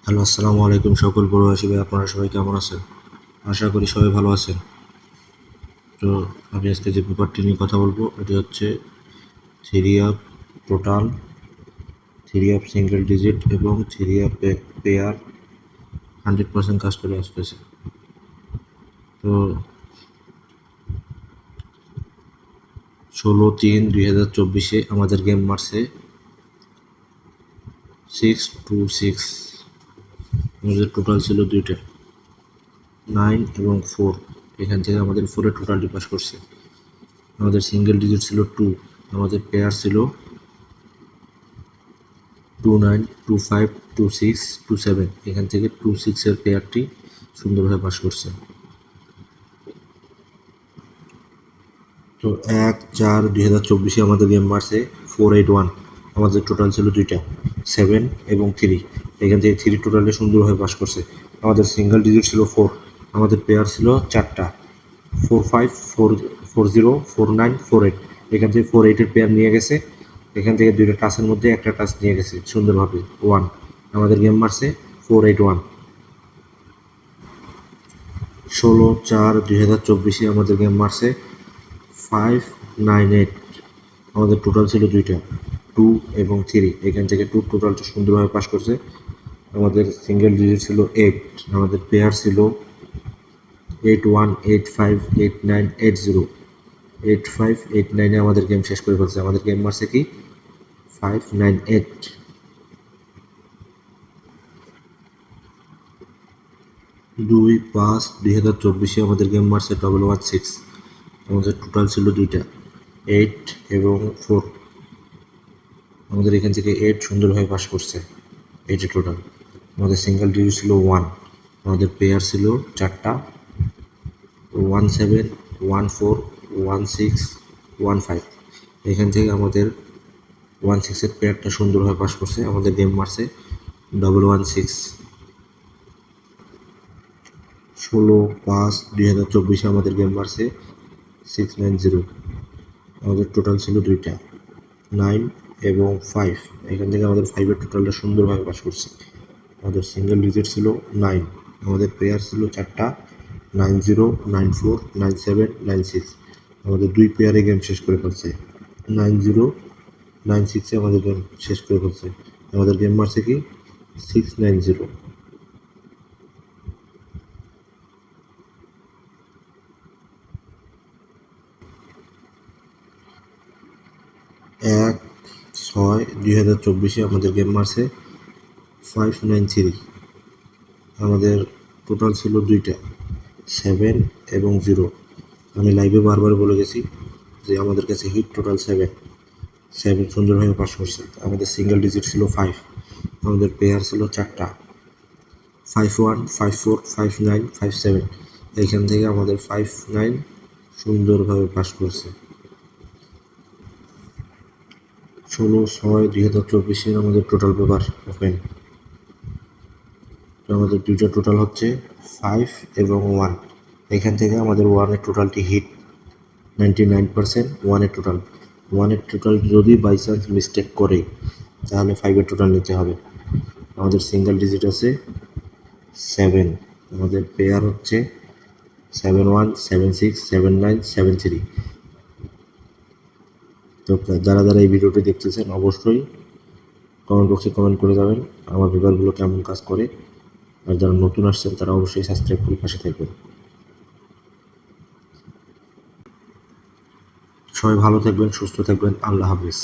Hello, আসসালামু আলাইকুম সকল প্রবাসী ভাই, আপনারা সবাই কেমন আছেন? আশা করি সবাই ভালো আছেন। তো আমি আজকে যে পেপারটি নিয়ে কথা বলবো এটি হচ্ছে theory of total, theory of single digit এবং থিওরি অফ পেয়ার 100% কাজ করে আসতেছে। তো 16/3/2024 আমাদের গেম মারছে 6-2-6। আমাদের টোটাল ছিল দুইটা, 9 এবং 4। এখান থেকে আমাদের 4-এর টোটালটি পাস করছে। আমাদের সিঙ্গেল ডিজিট ছিল 2, আমাদের পেয়ার ছিল 29, 25, 26, 27। এখান থেকে 26-এর পেয়ারটি সুন্দরভাবে পাস করছে। তো 1/4/2024 আমাদের গেম মারছে 481। আমাদের টোটাল ছিল দুইটা, 7 এবং 3। এখান থেকে 3 টোটালটা সুন্দরভাবে পাস করছে। আমাদের সিঙ্গেল ডিজিট ছিল 4, আমাদের পেয়ার ছিল 4টা, 45, 40, 49, 48। এখান থেকে 48-এর পেয়ার নিয়ে গেছে। এখান থেকে দুইটা টাচের মধ্যে একটা টাচ নিয়ে গেছে সুন্দরভাবে 1। আমাদের গেম মারছে 481। 16/4/2024 আমাদের গেম মারছে 598। আমাদের টোটাল ছিল দুইটা, 2 এবং 3। এখান থেকে 2 টোটালটা সুন্দরভাবে পাস করছে। আমাদের সিঙ্গেল ডিজিট ছিল 8, আমাদের পেয়ার ছিল 81, 85, 89, 80। 85, 89-এ আমাদের গেম শেষ করে ফেলছে। আমাদের গেম মারছে কি 598। 2/5/2024 আমাদের গেম মারছে 116। আমাদের টোটাল ছিল দুইটা, 8 এবং 4। আমাদের এখান থেকে 8 সুন্দরভাবে পাস করছে, 8 টোটাল। আমাদের সিঙ্গেল ডিজিট ছিল 1, আমাদের পেয়ার ছিল 4টা, 17, 14, 16, 15। এখান থেকে আমাদের 16-এর পেয়ারটা সুন্দরভাবে পাস করছে। আমাদের গেম মারছে 116। 16/5/2024 আমাদের গেম মারছে 690। আমাদের টোটাল ছিল দুইটা, 9 এবং 5। এখান থেকে আমাদের 5-এর টোটালটা সুন্দরভাবে পাস করছে। আমাদের সিঙ্গেল ডিজিট ছিল 9, আমাদের পেয়ার ছিল 4টা, 90, 94, 97, 96। আমাদের দুই পেয়ারে গেম শেষ করে ফেলছে। 90, 96-এ আমাদের গেম শেষ করে ফেলছে। আমাদের গেম মারছে কি 690। 1/6/2024 আমাদের গেম মারছে 593। আমাদের টোটাল ছিল দুইটা, 7 এবং 0। আমি লাইভে বারবার বলে গেছি যে আমাদের কাছে হিট টোটাল 7, 7 সুন্দরভাবে পাস করছে। আমাদের সিঙ্গেল ডিজিট ছিল 5, আমাদের পেয়ার ছিল 4টা, 51, 54, 59, 57। এইখান থেকে আমাদের 59 সুন্দরভাবে পাস করছে। 16/6/2024 আমাদের টোটাল পেপার ওপেন। তো আমাদের দুইটা টোটাল হচ্ছে 5 এবং 1। এখান থেকে আমাদের 1-এর টোটালটি হিট 99%। 1-এর টোটাল যদি বাই চান্স মিস্টেক করে তাহলে 5-এর টোটাল নিতে হবে। আমাদের সিঙ্গেল ডিজিট আছে 7, আমাদের পেয়ার হচ্ছে 71, 76, 79, 73। তো যারা যারা এই ভিডিওটি দেখতেছেন অবশ্যই কমেন্ট বক্সে কমেন্ট করে যাবেন আমার পেপারগুলো কেমন কাজ করে। আর যারা নতুন আসছেন তারা অবশ্যই সাবস্ক্রাইব করে পাশে থাকবেন। সবাই ভালো থাকবেন, সুস্থ থাকবেন। আল্লাহ হাফিজ।